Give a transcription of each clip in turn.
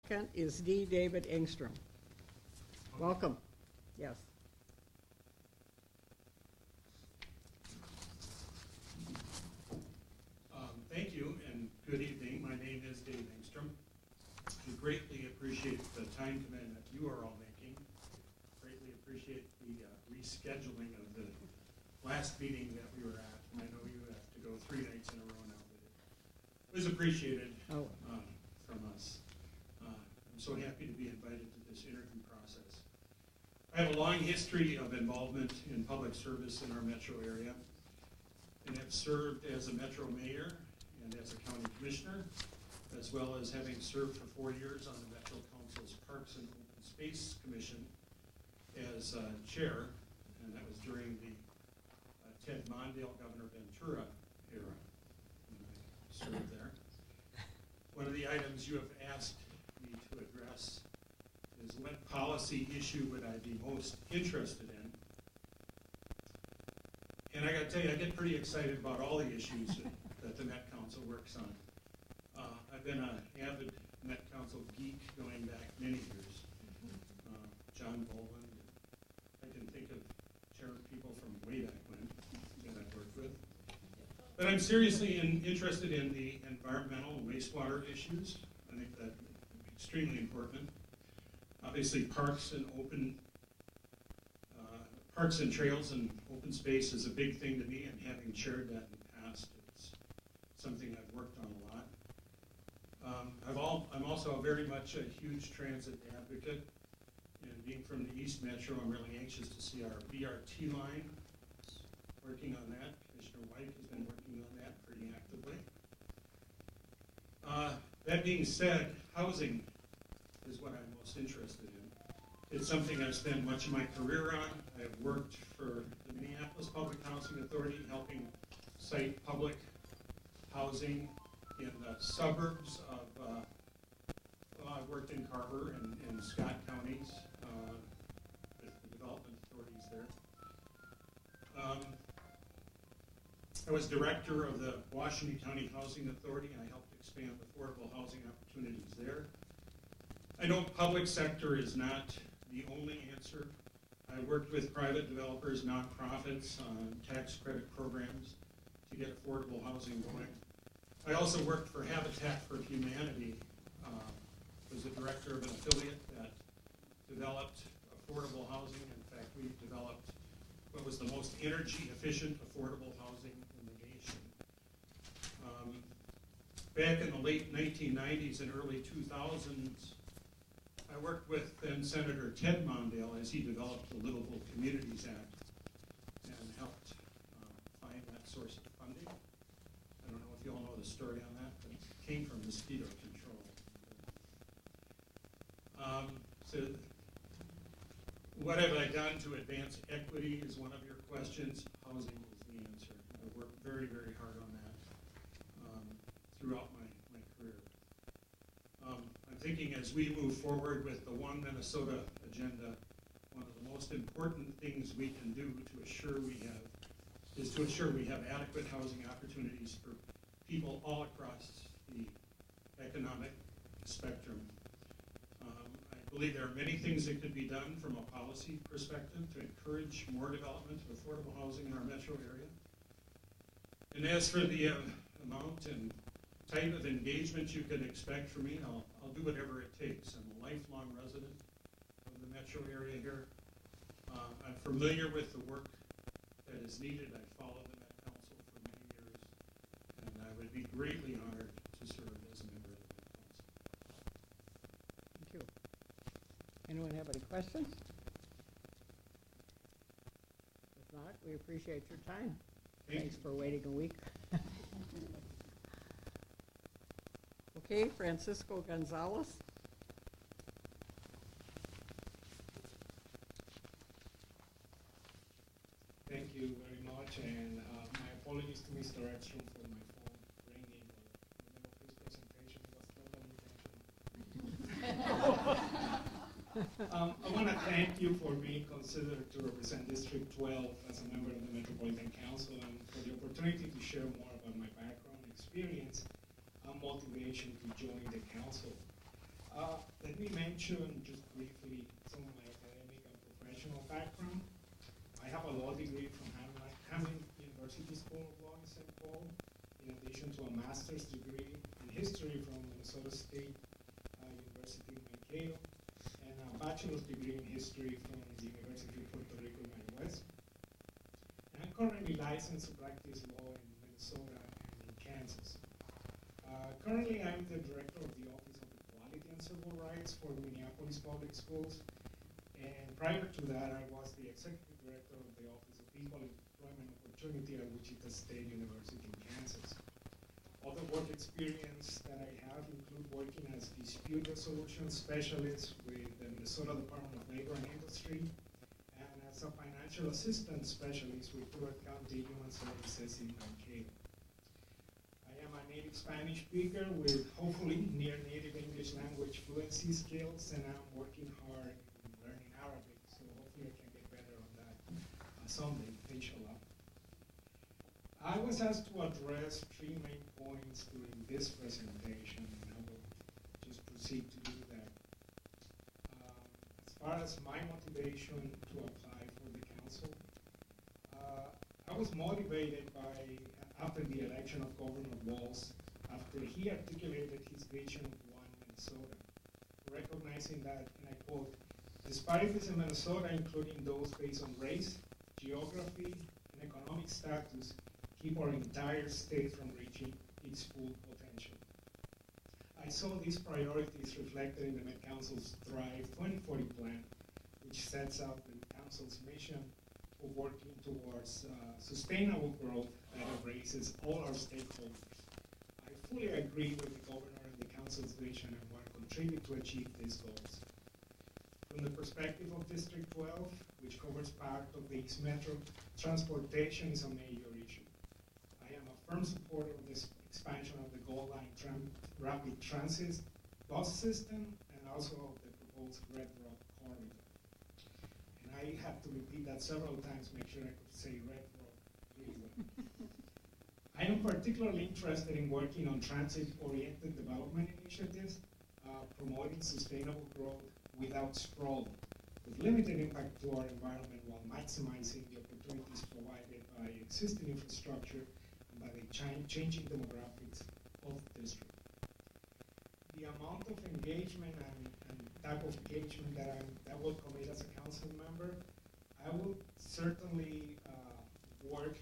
Second is D. David Engstrom. Welcome. Yes. Thank you and good evening. My name is Dave Engstrom. I greatly appreciate the time commitment you are all making. Greatly appreciate the rescheduling of the last meeting that we were at. And I know you have to go 3 nights in a row now, but it was appreciated from us. I'm so happy to be invited to this interview process. I have a long history of involvement in public service in our metro area and have served as a metro mayor and as a county commissioner, as well as having served for 4 years on the Metro Council's Parks and Open Space Commission as chair, and that was during the Ted Mondale, Governor Ventura era when I served there. One of the items you have asked me to address is what policy issue would I be most interested in? And I gotta tell you, I get pretty excited about all the issues that the Met Council works on. I've been an avid Met Council geek going back many years. John Boland, I can think of chair people from way back when that I've worked with. But I'm seriously interested in the environmental and wastewater issues. I think that's extremely important. Obviously, parks and trails and open space is a big thing to me, and having chaired that in the past, it's something I've worked on a lot. I'm also very much a huge transit advocate, and being from the East Metro, I'm really anxious to see our BRT line. Working on that. Commissioner White has been working on that pretty actively. That being said, housing is what I'm most interested in. It's something I've spent much of my career on. I've worked for the Minneapolis Public Housing Authority, helping site public housing in the suburbs of, I've worked in Carver and Scott counties with the development authorities there. I was director of the Washington County Housing Authority, and I helped expand affordable housing opportunities there. I know public sector is not the only answer. I worked with private developers, nonprofits on tax credit programs to get affordable housing going. I also worked for Habitat for Humanity, was the director of an affiliate that developed affordable housing. In fact, we've developed what was the most energy efficient affordable housing in the nation. Back in the late 1990s and early 2000s, I worked with then Senator Ted Mondale as he developed the Livable Communities Act and helped find that source of funding. I don't know if you all know the story on that, but it came from mosquito control. So what have I done to advance equity is one of your questions. Housing is the answer. I worked very, very hard on that throughout my career. I'm thinking as we move forward with the One Minnesota agenda, one of the most important things we can do to ensure we have adequate housing opportunities for people all across the economic spectrum. I believe there are many things that could be done from a policy perspective to encourage more development of affordable housing in our metro area. And as for the amount and type of engagement you can expect from me, I'll do whatever it takes. I'm a lifelong resident of the metro area here. I'm familiar with the work that is needed. I followed the Met Council for many years, and I would be greatly honored to serve as a member of the Met Council. Thank you. Anyone have any questions? If not, we appreciate your time. Thanks for waiting a week. Okay, Francisco Gonzalez. Thank you very much, and my apologies to Mr. Ekstrom for my phone ringing, but in the middle of his presentation it was totally intentional. I want to thank you for being considered to represent District 12 as a member of the Metropolitan Council and for the opportunity to share more about my background, experience, and motivation to join the council. Let me mention just briefly some of my academic and professional background. I have a law degree from Hamlin University School of Law in St. Paul, in addition to a master's degree in history from Minnesota State University in Mankato, and a bachelor's degree in history from the University of Puerto Rico in Key West. And I'm currently licensed to practice law in Minnesota and in Kansas. Currently, I'm the director of the Office of Equality and Civil Rights for the Minneapolis Public Schools. And prior to that, I was the executive director of the Office of Equal Employment Opportunity at Wichita State University in Kansas. Other work experience that I have include working as dispute resolution specialist with the Minnesota Department of Labor and Industry, and as a financial assistance specialist with Stewart County Human Services in Mankato. I am a native Spanish speaker with hopefully near native English language fluency skills, and I'm working hard in learning Arabic, so hopefully I can get better on that someday, inshallah. I was asked to address 3 main points during this presentation, and I will just proceed to do that. As far as my motivation to apply for the council, I was motivated after the election of Governor Walz, after he articulated his vision of One Minnesota, recognizing that, and I quote, disparities in Minnesota, including those based on race, geography, and economic status, keep our entire state from reaching its full potential. I saw these priorities reflected in the Met Council's Thrive 2040 plan, which sets out the Council's mission of working towards sustainable growth that embraces all our stakeholders. I fully agree with the Governor and the Council's vision and want to contribute to achieve these goals. From the perspective of District 12, which covers part of the East Metro, transportation is a major issue. I am a firm supporter of this expansion of the Gold Line rapid transit bus system and also of the proposed Red Rock corridor. And I have to repeat that several times, make sure I could say Red Rock really well. I am particularly interested in working on transit-oriented development initiatives, promoting sustainable growth without sprawl, with limited impact to our environment while maximizing the opportunities provided by existing infrastructure and by the changing demographics of the district. The amount of engagement and type of engagement that will commit as a council member, I will certainly work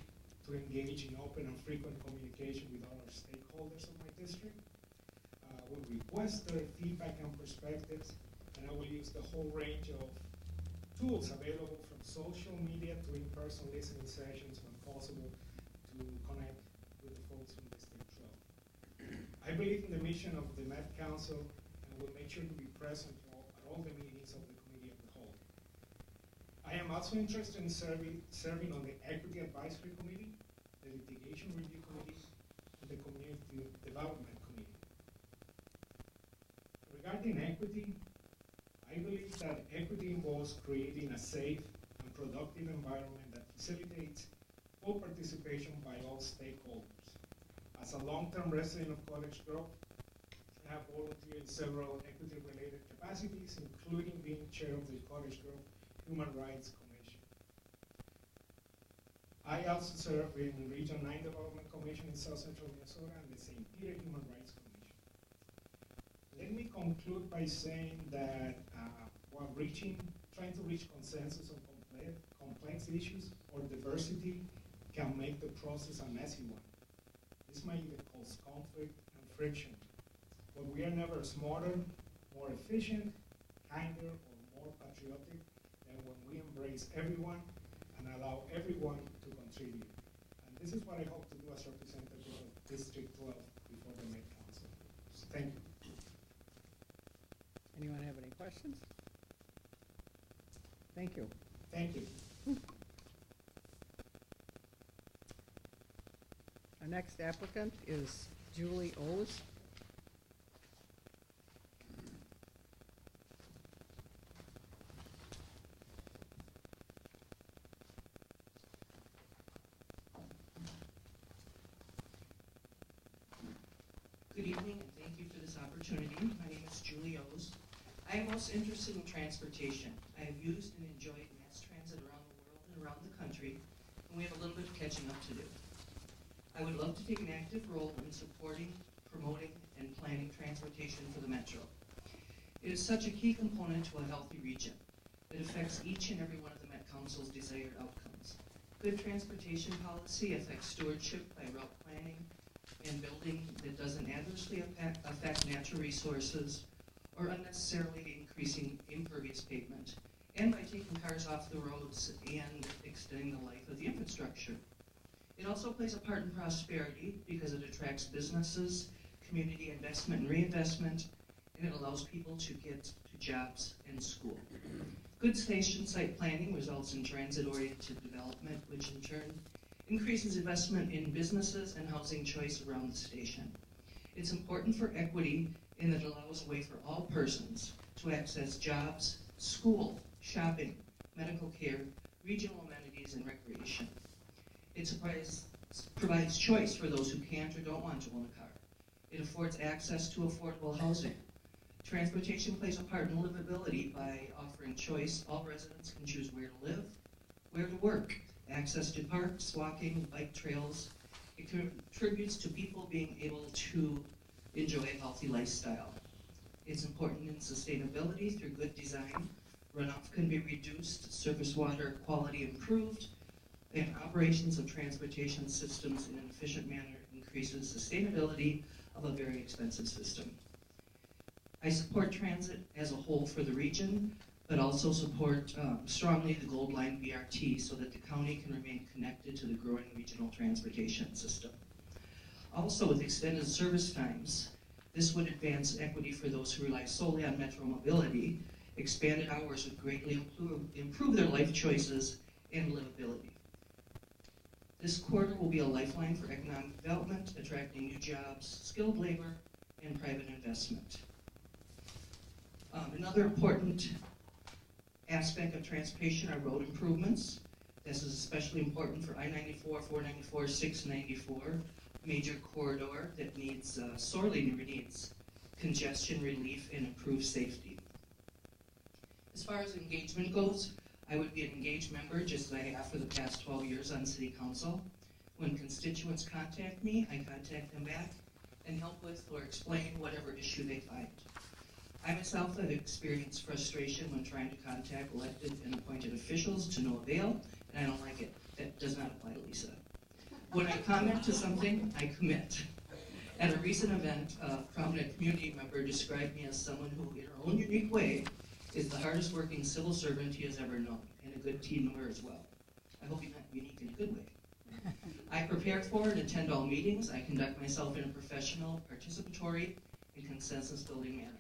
to engage in open and frequent communication with all our stakeholders of my district. Will request their feedback and perspectives, and I will use the whole range of tools available from social media to in-person listening sessions when possible to connect with the folks from District 12. I believe in the mission of the Met Council and will make sure to be present at all the meetings of the Committee of the Whole. I am also interested in serving on the Equity Advisory Committee, the Litigation Review Committee, and the Community Development Committee. Regarding equity, I believe that equity involves creating a safe and productive environment that facilitates full participation by all stakeholders. As a long-term resident of Cottage Grove, I have volunteered in several equity-related capacities, including being chair of the Cottage Grove Human Rights Commission. I also serve in the Region 9 Development Commission in South Central Minnesota and the St. Peter Human Rights Commission. Let me conclude by saying that while trying to reach consensus on complex issues or diversity can make the process a messy one. This might even cause conflict and friction. But we are never smarter, more efficient, kinder, or more patriotic than when we embrace everyone and allow everyone to contribute. And this is what I hope to do as representative of District 12 before the Met Council. So thank you. Anyone have any questions? Thank you. Thank you. Our next applicant is Julie O's. Good evening, and thank you for this opportunity. My name is Julie O's. I am most interested in transportation. I have used and enjoyed mass transit around the world and around the country, and we have a little bit of catching up to do. I would love to take an active role in supporting, promoting, and planning transportation for the Metro. It is such a key component to a healthy region. It affects each and every one of the Met Council's desired outcomes. Good transportation policy affects stewardship by route planning and building that doesn't adversely affect natural resources or unnecessarily increasing impervious pavement, and by taking cars off the roads and extending the life of the infrastructure. It also plays a part in prosperity because it attracts businesses, community investment and reinvestment, and it allows people to get to jobs and school. Good station site planning results in transit-oriented development, which in turn increases investment in businesses and housing choice around the station. It's important for equity in that it allows a way for all persons to access jobs, school, shopping, medical care, regional amenities, and recreation. It provides choice for those who can't or don't want to own a car. It affords access to affordable housing. Transportation plays a part in livability by offering choice. All residents can choose where to live, where to work, access to parks, walking, bike trails. It contributes to people being able to enjoy a healthy lifestyle. It's important in sustainability through good design. Runoff can be reduced, surface water quality improved, and operations of transportation systems in an efficient manner increases sustainability of a very expensive system. I support transit as a whole for the region, but also support strongly the Gold Line BRT so that the county can remain connected to the growing regional transportation system. Also, with extended service times, this would advance equity for those who rely solely on metro mobility. Expanded hours would greatly improve their life choices and livability. This corridor will be a lifeline for economic development, attracting new jobs, skilled labor, and private investment. Another important aspect of transportation are road improvements. This is especially important for I-94, 494, 694, major corridor that needs, sorely needs congestion relief and improved safety. As far as engagement goes, I would be an engaged member just as I have for the past 12 years on City Council. When constituents contact me, I contact them back and help with or explain whatever issue they find. I myself have experienced frustration when trying to contact elected and appointed officials to no avail, and I don't like it. That does not apply to Lisa. When I comment to something, I commit. At a recent event, a prominent community member described me as someone who, in her own unique way, is the hardest working civil servant he has ever known, and a good teamer as well. I hope he meant unique in a good way. I prepare for and attend all meetings. I conduct myself in a professional, participatory, and consensus-building manner.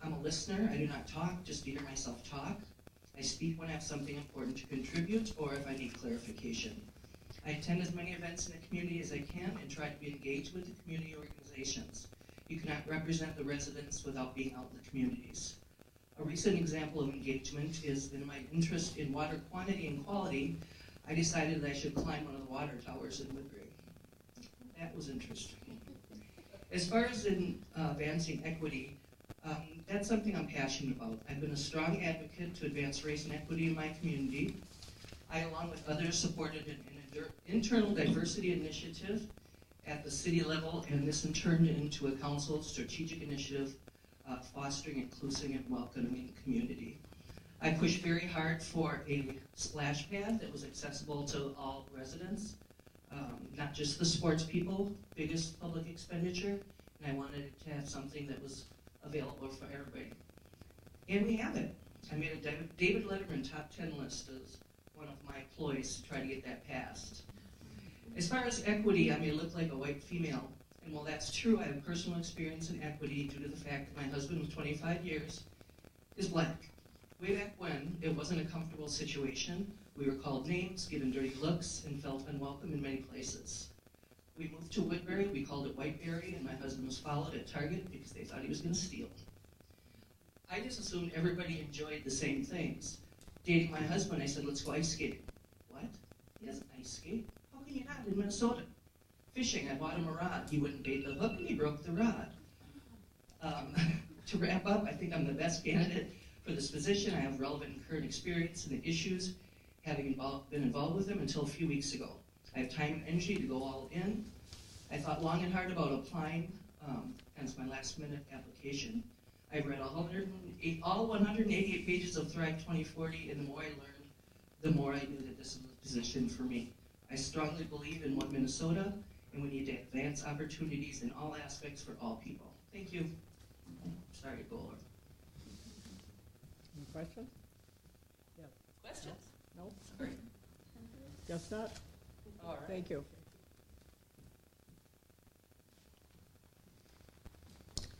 I'm a listener. I do not talk just to hear myself talk. I speak when I have something important to contribute or if I need clarification. I attend as many events in the community as I can and try to be engaged with the community organizations. You cannot represent the residents without being out in the communities. A recent example of engagement is in my interest in water quantity and quality. I decided that I should climb one of the water towers in Woodbury. That was interesting. As far as in advancing equity, that's something I'm passionate about. I've been a strong advocate to advance race and equity in my community. I, along with others, supported an internal diversity initiative at the city level, and this in turned into a council strategic initiative fostering inclusive and welcoming community. I pushed very hard for a splash pad that was accessible to all residents, not just the sports people, biggest public expenditure, and I wanted it to have something that was available for everybody. And we have it. I made a David Letterman top 10 list as one of my ploys to try to get that passed. As far as equity, I may look like a white female, and while that's true, I have personal experience in equity due to the fact that my husband of 25 years is black. Way back when, it wasn't a comfortable situation. We were called names, given dirty looks, and felt unwelcome in many places. We moved to Woodbury, we called it Whiteberry, and my husband was followed at Target because they thought he was going to steal. I just assumed everybody enjoyed the same things. Dating my husband, I said, let's go ice skating. What? He doesn't ice skate? How can you not in Minnesota? Fishing, I bought him a rod. He wouldn't bait the hook and he broke the rod. To wrap up, I think I'm the best candidate for this position. I have relevant and current experience in the issues, having been involved with them until a few weeks ago. I have time and energy to go all in. I thought long and hard about applying, hence my last minute application. I've read all 188 pages of Thrive 2040, and the more I learned, the more I knew that this was a position for me. I strongly believe in One Minnesota, and we need to advance opportunities in all aspects for all people. Thank you. Sorry to go over. Any questions? Questions? No? Sorry. Guess not? All right. Thank you.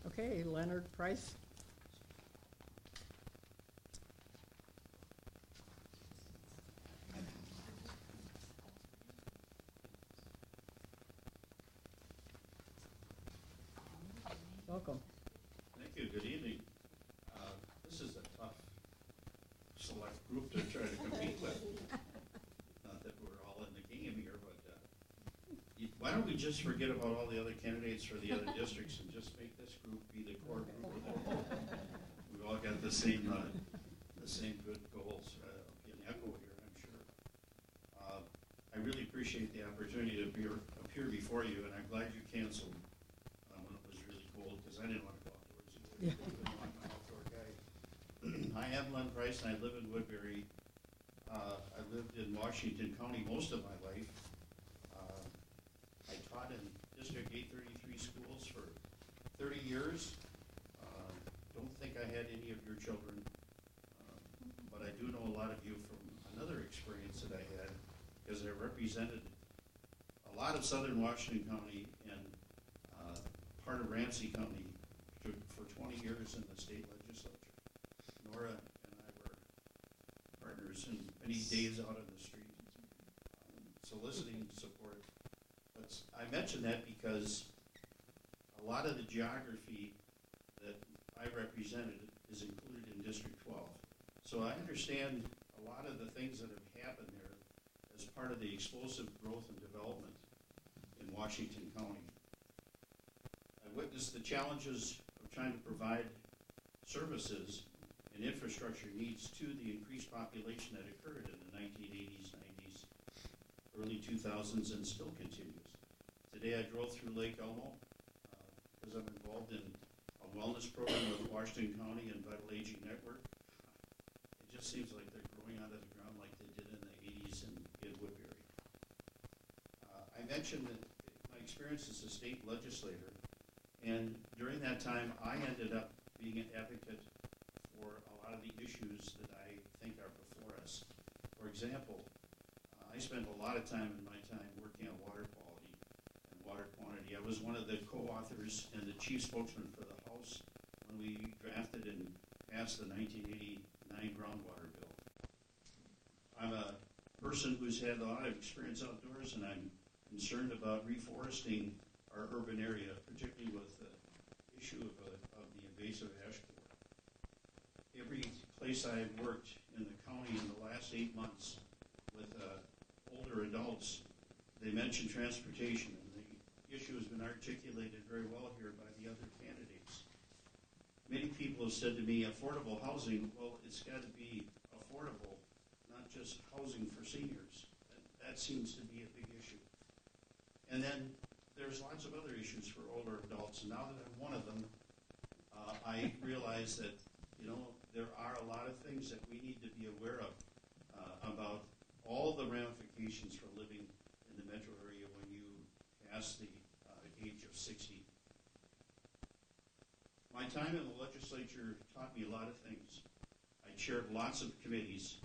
Okay, Leonard Price. Welcome. Thank you. Good evening. This is a tough select group to try to compete with. Not that we're all in the game here, but why don't we just forget about all the other candidates for the other districts and just make this group be the core group? We've all got the same good goals. Be an echo here, I'm sure. I really appreciate the opportunity to appear before you, and I'm glad you canceled when it was really cold, because I didn't want to go outdoors either. Yeah. I'm an outdoor guy. I am Len Price, and I live in Woodbury. I lived in Washington County most of my life. I taught in District 833 schools for 30 years. Don't think I had any of your children, but I do know a lot of you from another experience that I had, because I represented a lot of southern Washington County and part of Ramsey County for 20 years in the state legislature. Nora and I were partners in many days out on the street, soliciting support. But I mention that because a lot of the geography that I represented is included in District 12. So I understand a lot of the things that have happened there as part of the explosive growth and development in Washington County. I witnessed the challenges of trying to provide services and infrastructure needs to the increased population that occurred in the 1980s, 90s, early 2000s, and still continues. Today I drove through Lake Elmo because I'm involved in a wellness program with Washington County and Vital Aging Network. It just seems like they're growing out of the ground like they did in the 80s in Woodbury. I mentioned that my experience as a state legislator, and during that time I ended up being an advocate for a lot of the issues that I think are before us. For example, I spent a lot of time in my time working on water quality and water quantity. I was one of the co-authors and the chief spokesman for the House when we drafted and passed the 1989 groundwater bill. I'm a person who's had a lot of experience outdoors, and I'm concerned about reforesting our urban area, particularly with the issue of the invasive ash borer. Every place I've worked in the county in the last 8 months with older adults, they mention transportation, and the issue has been articulated very well here by the other candidates. Many people have said to me, affordable housing, well, it's got to be affordable, not just housing for seniors. That seems to be a big issue. And then there's lots of other issues for older adults, and now that I'm one of them, I realize that, there are a lot of things that we need to be aware of about all the ramifications for living in the metro area when you pass the age of 60. My time in the legislature taught me a lot of things. I chaired lots of committees,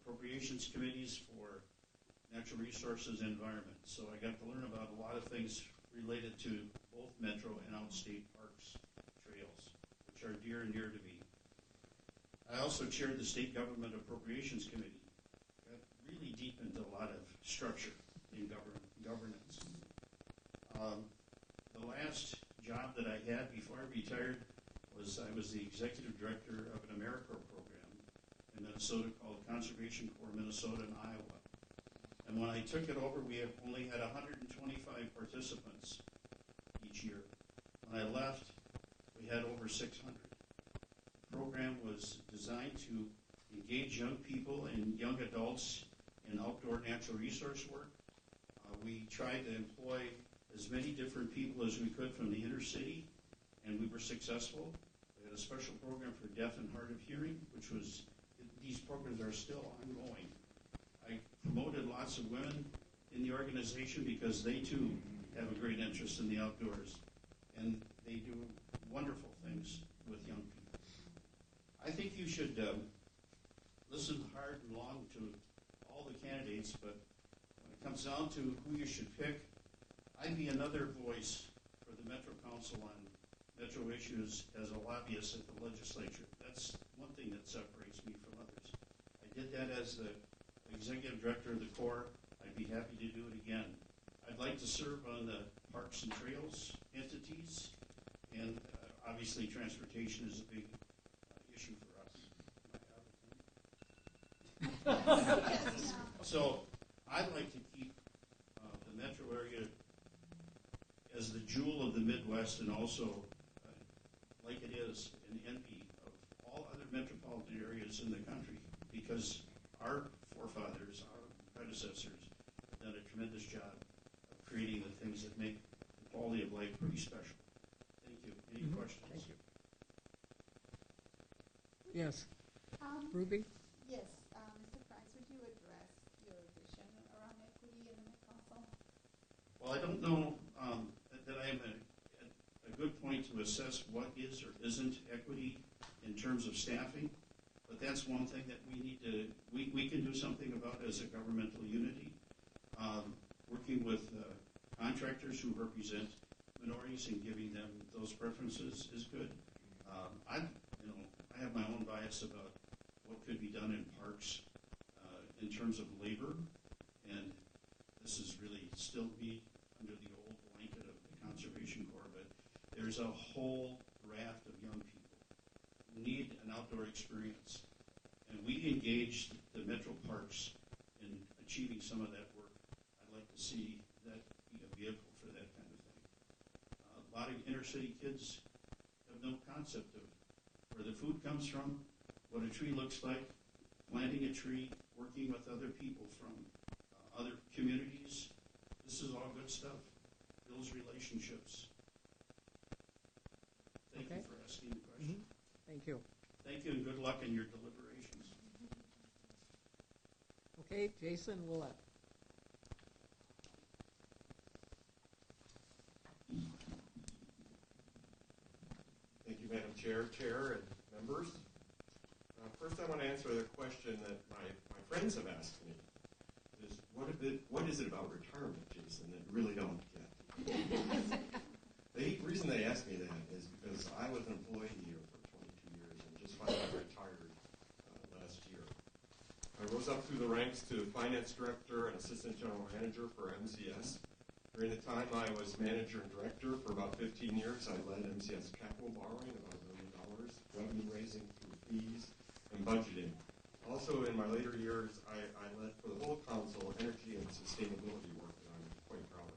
appropriations committees for natural resources and environment. So I got to learn about a lot of things related to both metro and outstate parks, trails, which are dear and near to me. I also chaired the State Government Appropriations Committee. Got really deep into a lot of structure in governance. The last job that I had before I retired was I was the executive director of an AmeriCorps program in Minnesota called Conservation Corps Minnesota and Iowa. And when I took it over, we only had 125 participants each year. When I left, we we had over 600. The program was designed to engage young people and young adults in outdoor natural resource work. We tried to employ as many different people as we could from the inner city, and we were successful. We had a special program for deaf and hard of hearing, these programs are still ongoing. I promoted lots of women in the organization because they too have a great interest in the outdoors, and they do wonderful things with young people. I think you should listen hard and long to all the candidates, but when it comes down to who you should pick, I'd be another voice for the Metro Council on Metro issues as a lobbyist at the legislature. That's one thing that separates me from others. I did that as the executive director of the Corps. I'd be happy to do it again. I'd like to serve on the Parks and Trails entities, and obviously transportation is a big issue for us. So I'd like to keep the metro area as the jewel of the Midwest, and also like it is an envy of all other metropolitan areas in the country, because our forefathers, our predecessors, have done a tremendous job of creating the things that make the quality of life pretty special. Thank you. Any questions? Thank you. Yes. Ruby? Yes, Mr. Price, would you address your vision around equity in the Met Council? Well, I don't know that I have a good point to assess what is or isn't equity in terms of staffing, but that's one thing that we can do something about as a governmental unity. Working with contractors who represent minorities and giving them those preferences is good. I have my own bias about what could be done in parks in terms of labor, and this is really still be under the old blanket of the Conservation Corps, but there's a whole raft of young people who need an outdoor experience, and we engage the metro parks in achieving some of that work. I'd like to see that be a vehicle for that kind of thing. A lot of inner city kids have no concept of where the food comes from, what a tree looks like, planting a tree, working with other people from other communities. This is all good stuff. Builds relationships. Thank you for asking the question. Thank you. Thank you, and good luck in your deliberations. Okay, Jason Willett. Thank you, Madam Chair, and members. First, I want to answer the question that my friends have asked me, is what is it about retirement, Jason, that you really don't get? The reason they asked me that is because I was an employee here for 22 years and just finally retired last year. I rose up through the ranks to finance director and assistant general manager for MCS. During the time I was manager and director for about 15 years, I led MCS capital borrowing, about $1 million, revenue raising through fees, and budgeting. Also, in my later years, I led for the whole council energy and sustainability work that I'm quite proud of.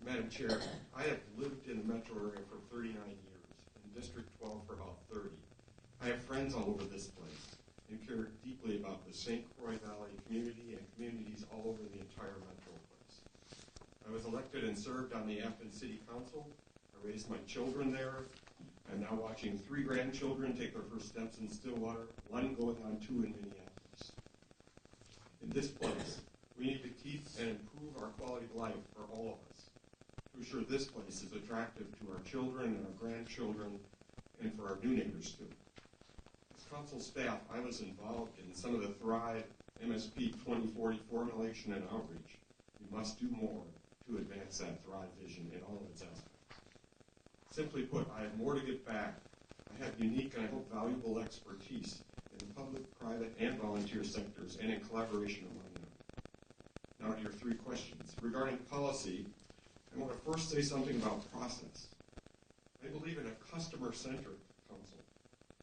Madam Chair, I have lived in the metro area for 39 years, in District 12 for about 30. I have friends all over this place and care deeply about the St. Croix Valley community and communities all over the entire metroplex. I was elected and served on the Afton City Council. I raised my children there. I'm now watching 3 grandchildren take their first steps in Stillwater, 1 going on 2 in Minneapolis. In this place, we need to keep and improve our quality of life for all of us, to ensure this place is attractive to our children and our grandchildren, and for our new neighbors too. As council staff, I was involved in some of the Thrive MSP 2040 formulation and outreach. We must do more to advance that Thrive vision in all of its aspects. Simply put, I have more to give back. I have unique and I hope valuable expertise in the public, private, and volunteer sectors, and in collaboration among them. Now to your 3 questions. Regarding policy, I want to first say something about process. I believe in a customer-centric council.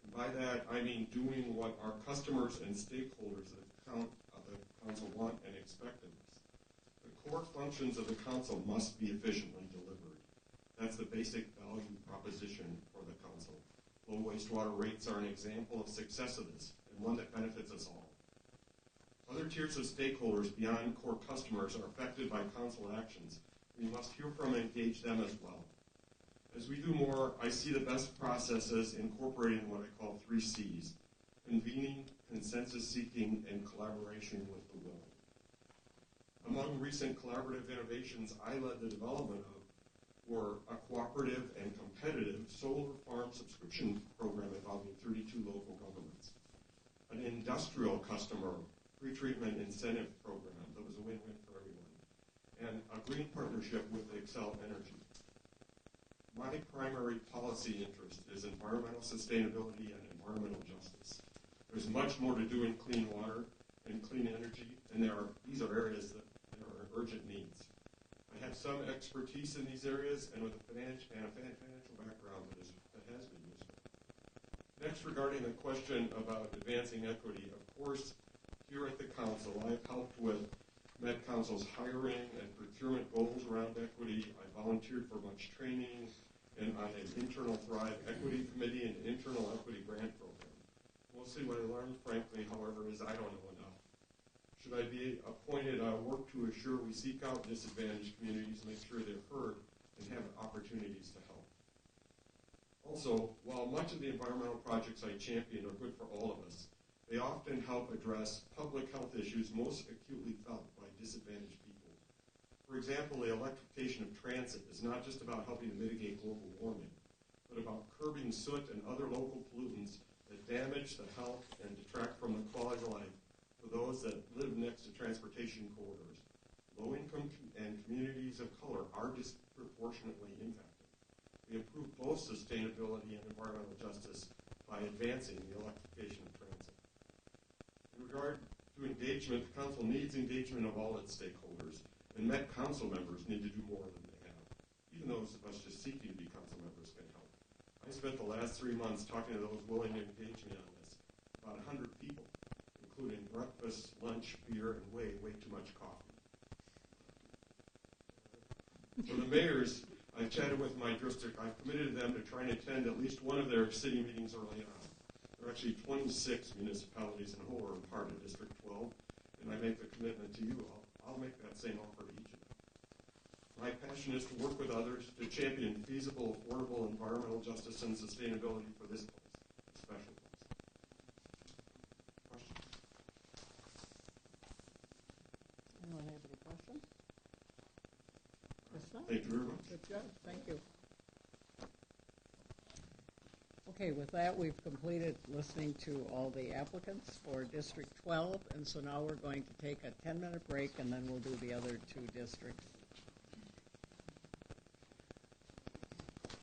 And by that, I mean doing what our customers and stakeholders of the council want and expect of us. The core functions of the council must be efficiently delivered. That's the basic value proposition for Low wastewater rates are an example of success of this, and one that benefits us all. Other tiers of stakeholders beyond core customers are affected by council actions. We must hear from and engage them as well. As we do more, I see the best processes incorporating what I call 3 C's: convening, consensus seeking, and collaboration with the willing. Among recent collaborative innovations I led the development of were a cooperative and competitive solar farm subscription program involving 32 local governments, an industrial customer pretreatment incentive program that was a win-win for everyone, and a green partnership with Xcel Energy. My primary policy interest is environmental sustainability and environmental justice. There's much more to do in clean water and clean energy, and these are areas that there are urgent needs. I have some expertise in these areas and with a financial background that has been useful. Next, regarding the question about advancing equity, of course, here at the Council, I've helped with Met Council's hiring and procurement goals around equity. I volunteered for much training and on an internal Thrive Equity Committee and internal equity grant program. Mostly what I learned, frankly, however, is I don't know enough. Should I be appointed, I'll work to assure we seek out disadvantaged communities, make sure they're heard, and have opportunities to help. Also, while much of the environmental projects I champion are good for all of us, they often help address public health issues most acutely felt by disadvantaged people. For example, the electrification of transit is not just about helping to mitigate global warming, but about curbing soot and other local pollutants that damage the health and detract from the quality of life for those that live next to transportation corridors. Low-income and communities of color are disproportionately impacted. We improve both sustainability and environmental justice by advancing the electrification of transit. In regard to engagement, the Council needs engagement of all its stakeholders, and Met Council members need to do more than they have. Even those of us just seeking to be Council members can help. I spent the last 3 months talking to those willing to engage me on this, about 100 people, including breakfast, lunch, beer, and way too much coffee. For the mayors, I've chatted with my district. I've committed them to try and attend at least one of their city meetings early on. There are actually 26 municipalities in whole are part of District 12, and I make the commitment to you. I'll make that same offer to each of them. My passion is to work with others to champion feasible, affordable environmental justice and sustainability for this place, a special place. Questions? Anyone have any questions? Krista? Thank you very much. Good job, thank you. Okay, with that, we've completed listening to all the applicants for District 12, and so now we're going to take a 10-minute break, and then we'll do the other 2 districts